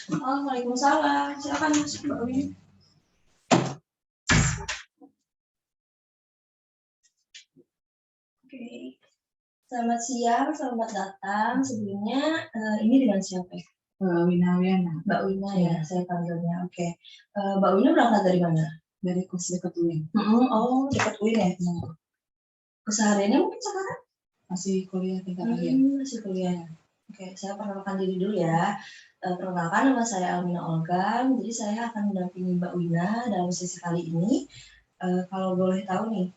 Waalaikumsalam. Silakan masuk Mbak Win. Oke. Selamat siang, selamat datang. Sebelumnya ini dengan siapa ya? Wina Wiana. Mbak Wina ya, saya panggilnya. Oke. Mbak Wina berangkat dari mana? Dari kos dekat UIN. Oh, dekat UIN ya? Kesehariannya mungkin sekarang? Masih kuliah tingkat akhir. Masih kuliah. Oke, saya perkenalkan diri dulu ya. Perkenalkan, nama saya Almina Olga. Jadi saya akan mendampingi Mbak Wina dalam sesi kali ini. Kalau boleh tahu nih,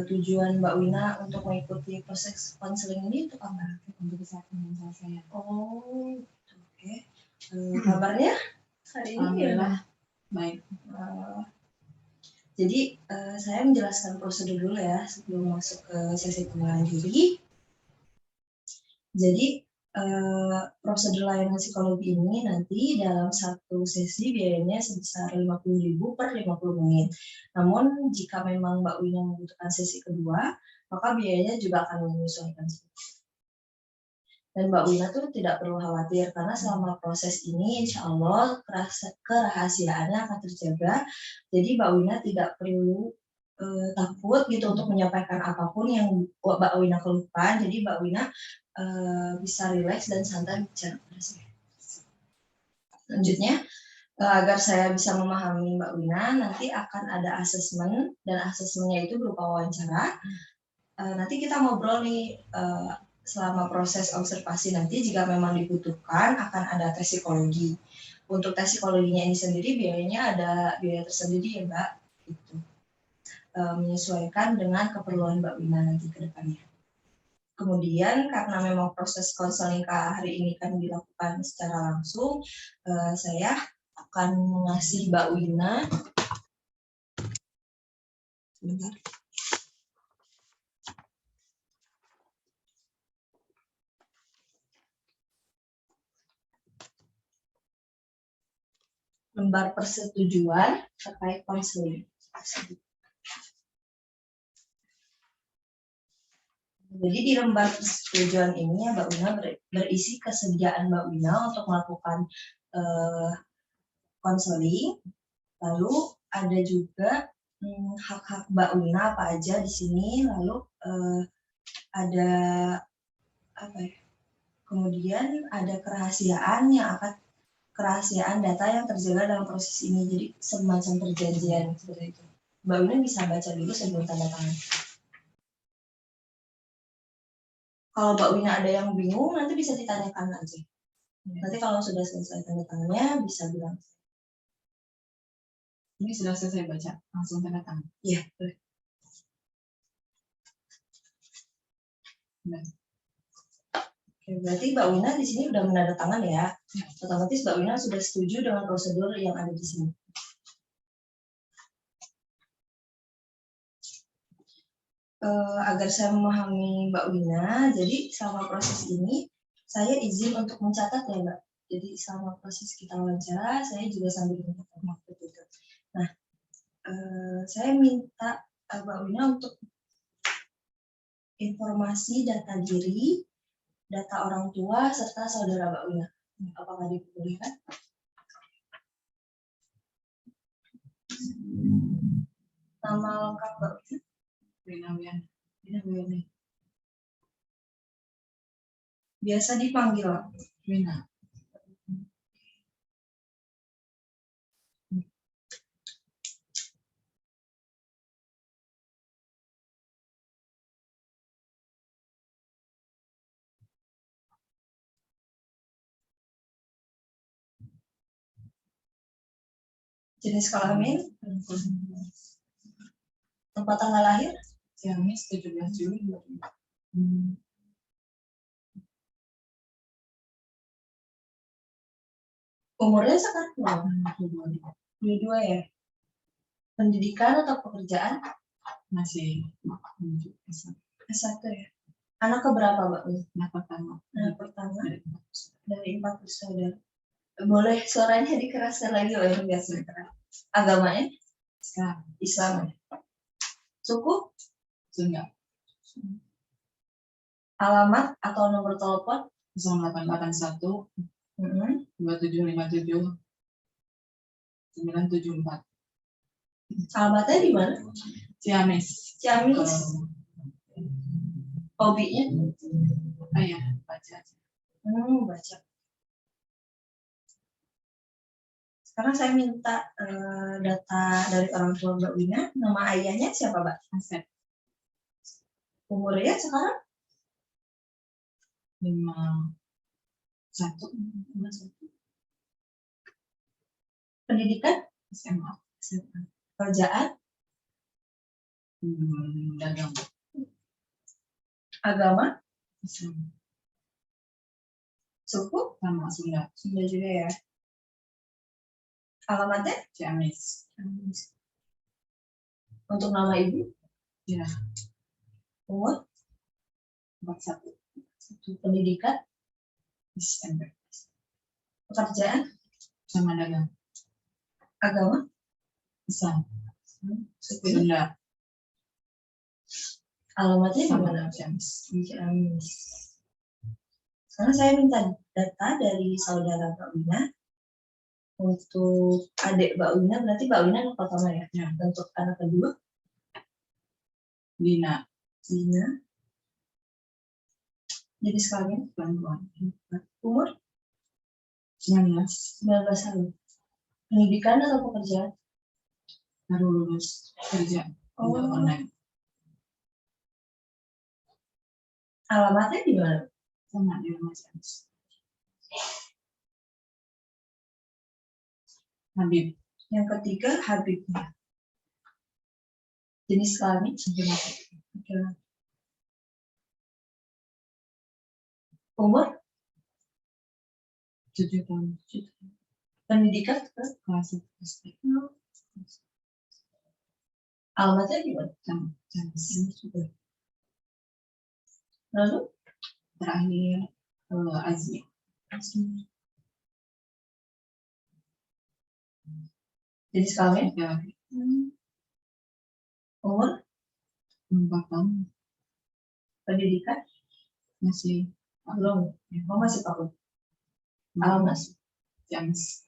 tujuan Mbak Wina untuk mengikuti proses konseling ini untuk apa? Untuk kesehatan mental saya. Oh, oke. Kabarnya hari ini alhamdulillah baik. Jadi saya menjelaskan prosedur dulu ya sebelum masuk ke sesi pengenalan diri. Jadi prosedur layanan psikologi ini nanti dalam satu sesi biayanya sebesar 50.000 per 50 menit. Namun jika memang Mbak Wina membutuhkan sesi kedua, maka biayanya juga akan menyesuaikan. Dan Mbak Wina tuh tidak perlu khawatir karena selama proses ini insya Allah kerahasiaannya akan terjaga. Jadi Mbak Wina tidak perlu takut gitu untuk menyampaikan apapun yang Mbak Wina keluhkan. Jadi Mbak Wina bisa rileks dan santai bicara pada saya. Selanjutnya, agar saya bisa memahami Mbak Wina, nanti akan ada asesmen, dan asesmennya itu berupa wawancara. Nanti kita ngobrol nih selama proses observasi nanti, jika memang dibutuhkan akan ada tes psikologi. Untuk tes psikologinya ini sendiri biayanya ada biaya tersendiri ya Mbak, gitu. Menyesuaikan dengan keperluan Mbak Wina nanti ke depannya. Kemudian karena memang proses konseling hari ini kan dilakukan secara langsung, saya akan mengasih Mbak Wina lembar persetujuan terkait konseling. Jadi di lembar persetujuan ini ya Mbak Wina berisi kesediaan Mbak Wina untuk melakukan konseling. Lalu ada juga hak-hak Mbak Wina apa aja di sini. Lalu ada apa ya? Kemudian ada kerahasiaan data yang terjaga dalam proses ini. Jadi semacam perjanjian seperti itu. Mbak Wina bisa baca dulu sebelum tanda tangan. Kalau Mbak Wina ada yang bingung, nanti bisa ditanyakan aja. Nanti kalau sudah selesai tanda tangannya, bisa bilang. Ini sudah selesai baca, langsung tanda tangan. Iya, boleh. Oke, berarti Mbak Wina di sini udah menandatangan ya. Otomatis Mbak Wina sudah setuju dengan prosedur yang ada di sini. Agar saya memahami Mbak Wina, jadi selama proses ini saya izin untuk mencatat ya Mbak. Jadi selama proses kita wawancara, saya juga sambil mencatat waktu itu. Nah, saya minta Mbak Wina untuk informasi data diri, data orang tua, serta saudara Mbak Wina. Apakah diperbolehkan? Nama lengkap Mbak Wina? Wina Wiana. Biasa dipanggil Wina. Jenis kelamin? Tempat tanggal lahir? Ciamis 17 Juli 2000. Umurnya sekarang 22 ya? Pendidikan atau pekerjaan? Masih S1 ya? Anak keberapa Mbak? Anak pertama. Anak pertama dari 4 bersaudara. Boleh suaranya dikeraskan lagi oleh biasa. Agamanya? Islam. Suku? Sunda. Alamat atau nomor telepon? 0881 Mm-mm. 2757 974. Alamatnya di mana? Ciamis. Ciamis. Hobinya? Ya, baca aja. Baca. Sekarang saya minta data dari orang tua Mbak Wina. Nama ayahnya siapa, Mbak? Asep. Umurnya sekarang? 51. Pendidikan? SMA. Kerjaan? Dagang. Agama? Islam. Suku? Sama Sunda. Sunda juga ya. Alamatnya? Ciamis. Untuk nama ibu? Ya, Umur? 41. Pendidikan? SMP. Pekerjaan? Sama dagang. Agama? Islam. Sukunya? Sunda. Alamatnya di Sama mana? Ciamis. Di Ciamis. Sekarang saya minta data dari saudara Mbak Wina. Untuk adik Mbak Wina, berarti Mbak Wina anak pertama ya? Ya. Untuk anak kedua? Dina. Jadi sekalian Perempuan. umur 19. 19 tahun. Pendidikan atau pekerjaan? Baru lulus kerja. Untuk online. Alamatnya di mana? Sama di rumah Ciamis. Habib. Yang ketiga Habibnya. Jenis kelamin? Laki-laki. Umur? 7 tahun. Pendidikan? Kelas 1 SD. Alamatnya di mana? Sama Ciamis. Lalu? Terakhir Azmi. Jenis kelamin? Laki-laki. Umur? 4 tahun. Pendidikan? Masih Belum. Oh, masih takut. Alamat? Ciamis.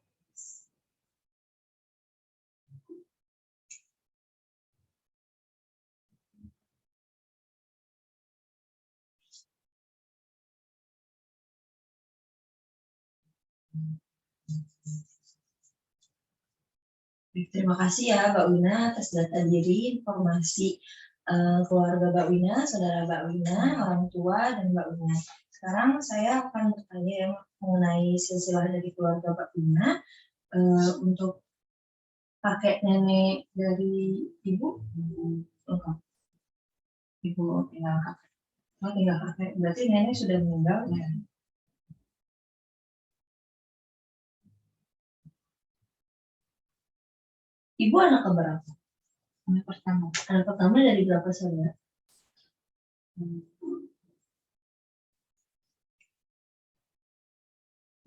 Terima kasih ya Mbak Wina atas data diri, informasi keluarga Mbak Wina, saudara Mbak Wina, orang tua, dan Mbak Wina. Sekarang saya akan bertanya yang mengenai silsilah dari keluarga Mbak Wina. Untuk kakek nenek dari ibu, lengkap. Ibu tinggal kakek. Oh, tinggal kakek. Berarti nenek sudah meninggal ya? Ibu anak keberapa? Anak pertama. Anak pertama dari berapa saudara?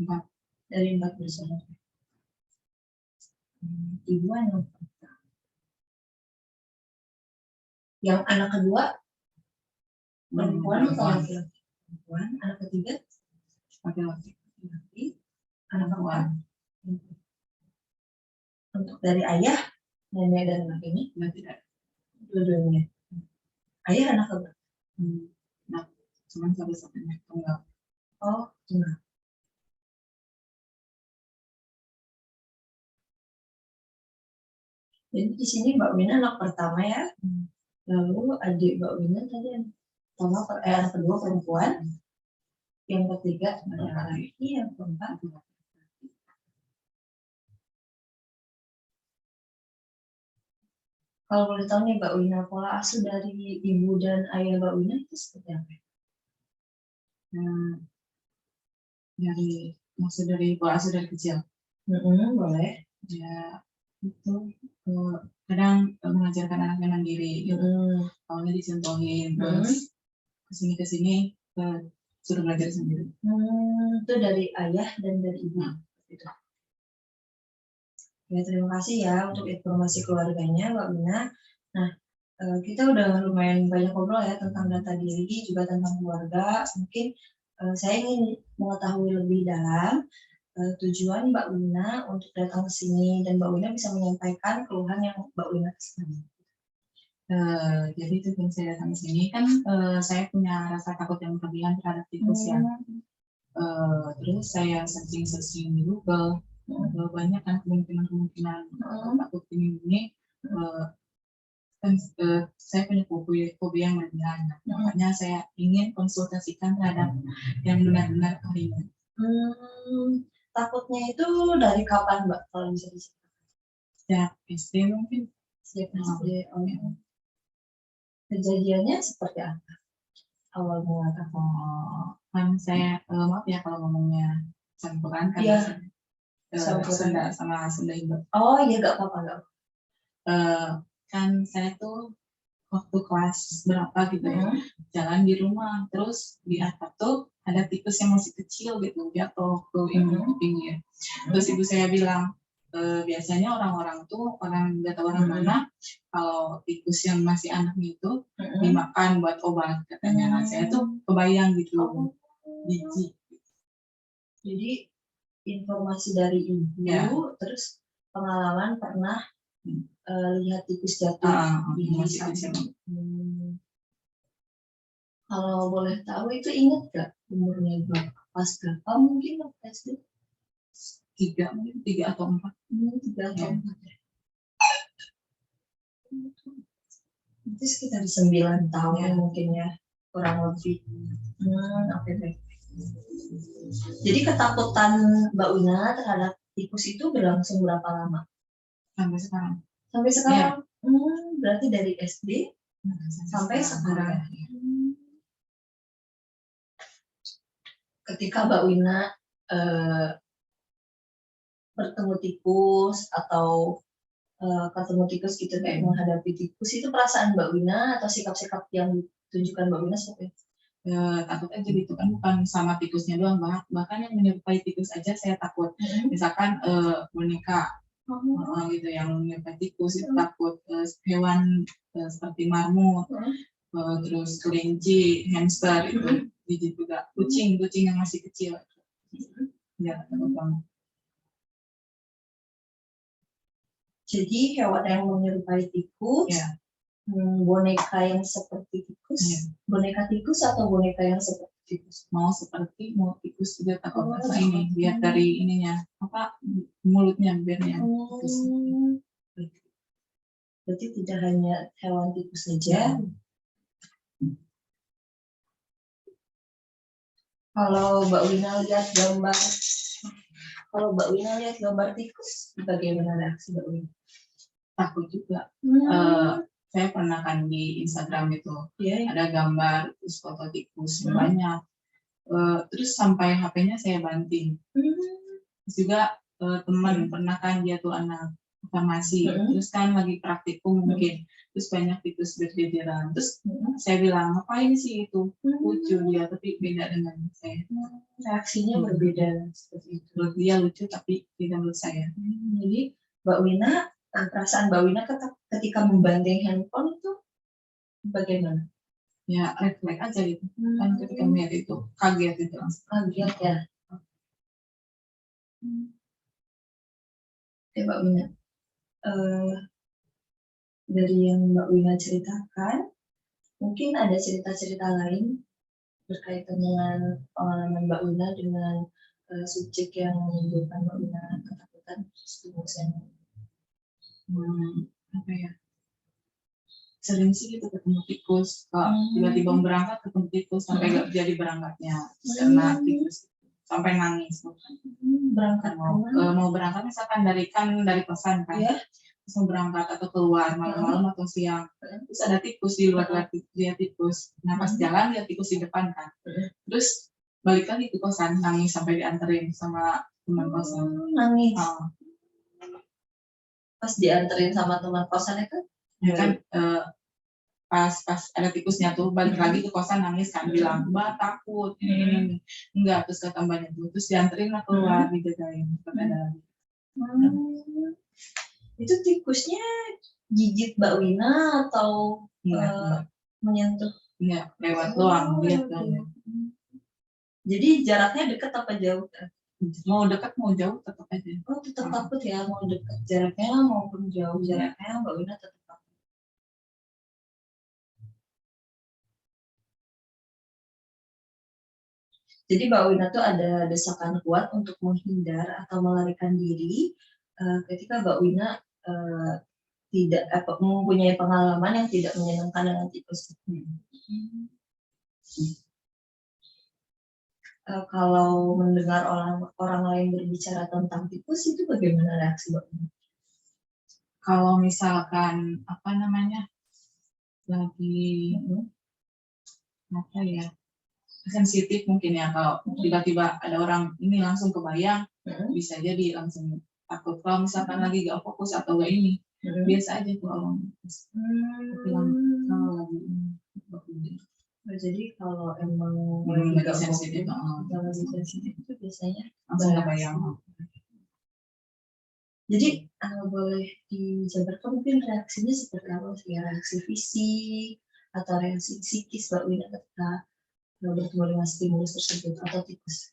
Empat. Dari 4 bersaudara. Ibu anak pertama. Yang anak kedua perempuan atau laki-laki? Perempuan. Anak ketiga Laki-laki. anak keempat. Untuk dari ayah, nenek dan anak ini Tidak. dua-duanya. Ayah anak keberapa? Nah, cuma satu-satunya tunggal. Oh, tunggal. Jadi di sini Mbak Wina anak pertama ya. Lalu adik Mbak Wina tadi yang anak kedua perempuan. Yang ketiga laki-laki, yang keempat. Kalau boleh tahu nih Mbak Wina, pola asuh dari ibu dan ayah Mbak Wina itu seperti apa? Dari pola asuh dari kecil. Boleh. Ya itu kadang mengajarkan anaknya mandiri. Awalnya dicontohin, terus kesini suruh belajar sendiri. Itu dari ayah dan dari ibu. Gitu. Ya, terima kasih ya untuk informasi keluarganya Mbak Wina. Nah, kita udah lumayan banyak ngobrol ya tentang data diri, juga tentang keluarga. Mungkin saya ingin mengetahui lebih dalam tujuan Mbak Wina untuk datang ke sini dan Mbak Wina bisa menyampaikan keluhan yang Mbak Wina kesini. Jadi tujuan saya datang ke sini kan saya punya rasa takut yang berlebihan terhadap tikus ya. Terus saya searching di Google, banyak kan kemungkinan takut ini. Kan saya punya fobia yang berlebihan. Makanya saya ingin konsultasikan terhadap yang benar-benar ahlinya. Takutnya itu dari kapan Mbak kalau bisa diceritakan? Sejak SD mungkin. Sejak SD. Kejadiannya seperti apa? Awal mula Kan saya maaf ya kalau ngomongnya campuran kan. Iya. Sunda sama Sunda Indo. Oh iya, gak apa-apa. Kan saya tuh waktu kelas berapa gitu ya, jalan di rumah, terus di atap tuh ada tikus yang masih kecil gitu, jatuh ke pinggir. Terus ibu saya bilang, biasanya orang-orang tuh, nggak tahu orang mana, kalau tikus yang masih anaknya itu dimakan buat obat katanya. Nah, saya tuh kebayang gitu, jijik. Jadi informasi dari ibu, ya. Terus pengalaman pernah lihat tikus jatuh di sana. Kalau boleh tahu itu ingat gak umurnya berapa? Pas berapa mungkin waktu SD? 3 atau 4. 3 atau 4 ya. Itu sekitar 9 tahun ya, mungkin ya, kurang lebih. Oke. Jadi ketakutan Mbak Wina terhadap tikus itu berlangsung berapa lama? Sampai sekarang. Sampai sekarang? Ya. Berarti dari SD sampai sekarang. Ketika Mbak Wina bertemu tikus atau ketemu tikus gitu kayak menghadapi tikus, itu perasaan Mbak Wina atau sikap-sikap yang ditunjukkan Mbak Wina seperti itu? Takut aja gitu kan, bukan sama tikusnya doang, bahkan yang menyerupai tikus aja saya takut. Misalkan boneka gitu yang menyerupai tikus itu takut. Hewan seperti marmut, terus kelinci, hamster itu jijik juga. Kucing yang masih kecil ya takut banget. Jadi hewan yang menyerupai tikus, ya. Boneka yang seperti tikus, ya. Boneka tikus atau boneka yang seperti tikus? Mau tikus juga takut ini. Lihat dari ininya, mulutnya, biarnya. Berarti tidak hanya hewan tikus saja. Kalau Mbak Wina lihat gambar tikus, bagaimana reaksi Mbak Wina? Takut juga. Saya pernah kan di Instagram itu ada gambar terus foto tikus banyak. Terus sampai HP-nya saya banting. Terus juga teman pernah kan dia tuh anak farmasi, terus kan lagi praktikum mungkin, terus banyak tikus berjejeran. Terus saya bilang, ngapain sih itu? Lucu dia, tapi beda dengan saya. Reaksinya berbeda seperti itu. Menurut dia lucu, tapi tidak menurut saya. Jadi Mbak Wina, perasaan Mbak Wina ketika membanting handphone itu bagaimana? Ya refleks aja gitu. Kan ketika melihat itu kaget itu langsung. Kaget ya. Oke Mbak Wina, dari yang Mbak Wina ceritakan, mungkin ada cerita-cerita lain berkaitan dengan pengalaman Mbak Wina dengan subjek yang menimbulkan Mbak Wina ketakutan dosen. Apa ya? Sering sih gitu ketemu tikus, tiba-tiba berangkat ketemu tikus sampai nggak jadi berangkatnya karena tikus sampai nangis. Berangkat mau berangkat misalkan dari kosan kan, terus mau berangkat atau keluar malam-malam atau siang, terus ada tikus di luar, dia tikus. Nah pas jalan dia tikus di depan kan, terus balik lagi ke kosan nangis sampai dianterin sama teman kosan. Nangis. Pas dianterin sama teman kosan itu? Ya kan pas ada tikusnya tuh balik lagi ke kosan nangis kan, bilang Mbak takut ini enggak, terus kata mbaknya tuh terus dianterin lah keluar dijagain sampai ada lagi. Itu tikusnya gigit Mbak Wina atau menyentuh? Enggak, lewat doang lihat doang. Jadi jaraknya dekat apa jauh? mau dekat mau jauh tetap aja. Oh, tetap takut ya, mau dekat jaraknya maupun jauh jaraknya Mbak Wina tetap takut. Jadi Mbak Wina tuh ada desakan kuat untuk menghindar atau melarikan diri ketika Mbak Wina tidak mempunyai pengalaman yang tidak menyenangkan dengan tikus. Kalau mendengar orang lain berbicara tentang tikus itu bagaimana reaksi Mbak Wina? Kalau misalkan apa namanya lagi apa ya sensitif mungkin ya, kalau tiba-tiba ada orang ini langsung kebayang, bisa jadi langsung takut. Kalau misalkan lagi gak fokus atau gak ini, biasa aja tuh orang. Kalau lagi jadi kalau emang lagi sensitif, itu biasanya langsung kebayang. Jadi boleh dijabarkan mungkin reaksinya seperti apa sih, reaksi fisik atau reaksi psikis Mbak Wina ketika bertemu dengan stimulus tersebut atau tikus?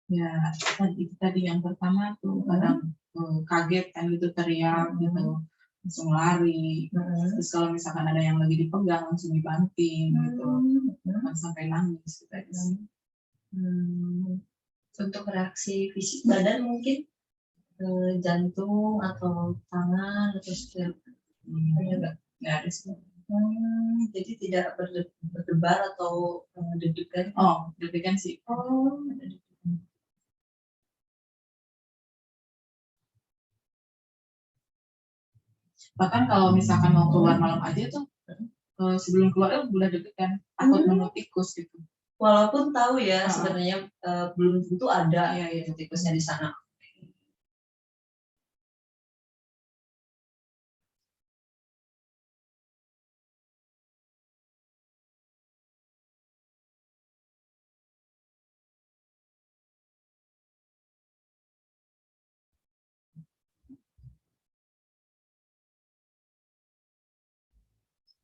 Ya tadi yang pertama tuh kadang kaget kan gitu, teriak gitu, langsung lari. Terus kalau misalkan ada yang lagi dipegang langsung dibanting gitu, kan sampai nangis gitu. Untuk reaksi fisik badan mungkin jantung atau tangan atau setiap nggak ada sih. Jadi tidak berdebar atau deg-degan? Oh, deg-degan sih. Oh, bahkan kalau misalkan mau keluar malam aja tuh sebelum keluar udah deg-degan, takut nemu tikus gitu. Walaupun tahu ya sebenarnya belum tentu ada tikusnya di sana.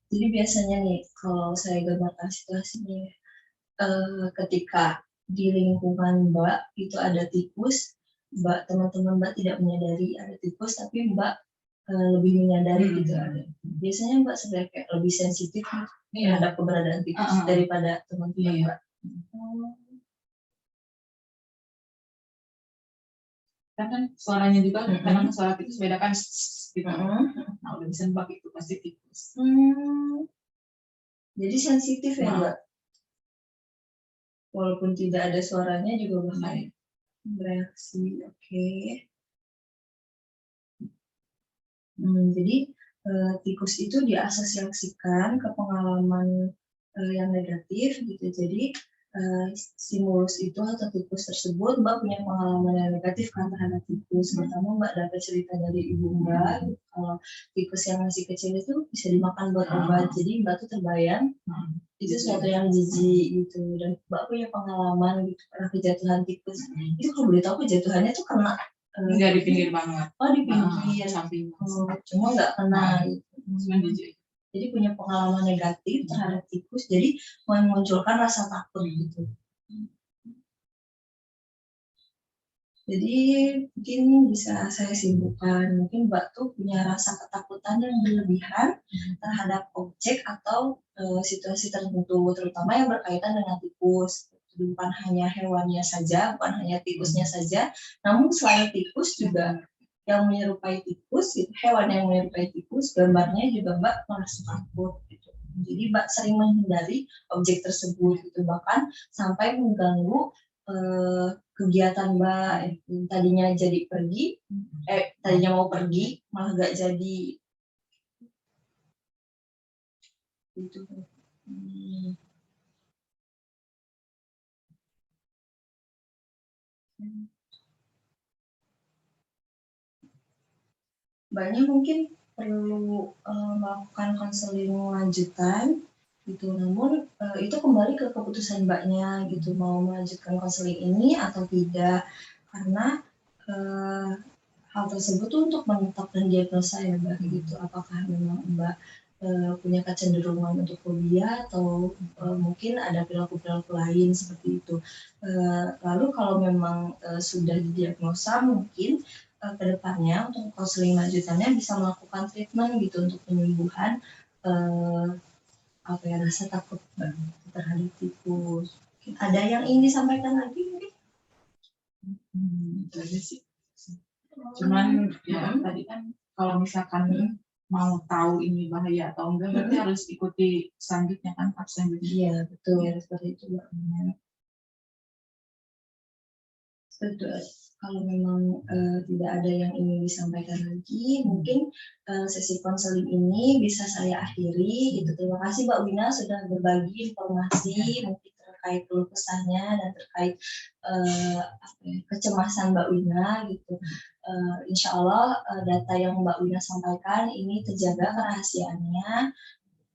Jadi biasanya nih kalau saya gambarkan situasinya, ketika di lingkungan Mbak itu ada tikus, Mbak teman-teman Mbak tidak menyadari ada tikus, tapi Mbak lebih menyadari gitu ada. Biasanya Mbak sebenarnya kayak lebih sensitif terhadap keberadaan tikus daripada teman-teman Mbak. Kan suaranya juga kadang suara tikus beda kan gitu. Nah udah bisa nebak itu pasti tikus. Jadi sensitif ya Mbak, walaupun tidak ada suaranya juga bakal bereaksi. Oke. Jadi tikus itu diasosiasikan ke pengalaman yang negatif gitu. Jadi stimulus itu atau tikus tersebut Mbak punya pengalaman yang negatif kan terhadap tikus. Pertama Mbak dapat cerita dari ibu Mbak gitu, kalau tikus yang masih kecil itu bisa dimakan buat obat. Jadi Mbak tuh terbayang itu sesuatu yang jijik gitu, dan Mbak punya pengalaman gitu pernah kejatuhan tikus. Itu kalau boleh tahu kejatuhannya tuh kena enggak di pinggir banget. Oh di pinggir, samping. Cuma nggak kena gitu. Cuma jijik. Jadi punya pengalaman negatif terhadap tikus, jadi memunculkan rasa takut gitu. Jadi mungkin bisa saya simpulkan, mungkin Mbak tuh punya rasa ketakutan yang berlebihan terhadap objek atau situasi tertentu, terutama yang berkaitan dengan tikus. Bukan hanya hewannya saja, bukan hanya tikusnya saja, namun selain tikus juga yang menyerupai tikus, gitu, hewan yang menyerupai tikus, gambarnya juga Mbak merasa takut gitu. Jadi Mbak sering menghindari objek tersebut gitu, bahkan sampai mengganggu kegiatan Mbak. Tadinya jadi pergi, tadinya mau pergi malah gak jadi gitu. Mbaknya mungkin perlu melakukan konseling lanjutan gitu, namun itu kembali ke keputusan Mbaknya gitu, mau melanjutkan konseling ini atau tidak, karena hal tersebut untuk menetapkan diagnosa ya Mbak gitu, apakah memang Mbak punya kecenderungan untuk fobia atau mungkin ada perilaku-perilaku lain seperti itu. Lalu kalau memang sudah didiagnosa, mungkin kedepannya untuk konseling lanjutannya bisa melakukan treatment gitu untuk penyembuhan rasa takut terhadap tikus. Ada yang ingin disampaikan lagi mungkin? Itu aja sih. Cuman ya tadi kan kalau misalkan mau tahu ini bahaya atau enggak, berarti harus ikuti selanjutnya kan, tahap selanjutnya. Iya betul, seperti itu Mbak. Betul. Kalau memang tidak ada yang ingin disampaikan lagi, mungkin sesi konseling ini bisa saya akhiri. Gitu. Terima kasih Mbak Wina sudah berbagi informasi mungkin terkait keluh kesahnya dan terkait kecemasan Mbak Wina. Gitu. Insya Allah data yang Mbak Wina sampaikan ini terjaga kerahasiaannya.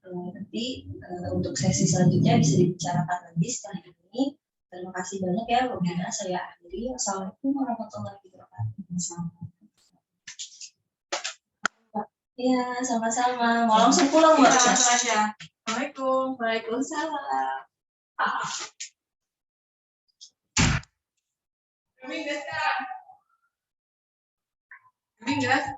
Nanti untuk sesi selanjutnya bisa dibicarakan lagi setelah ini. Terima kasih banyak ya Mbak Wina. Saya akhiri. Wassalamualaikum warahmatullahi wabarakatuh. Iya, sama-sama. Mau langsung pulang Mbak? Langsung aja. Assalamualaikum. Waalaikumsalam. Kami enggak.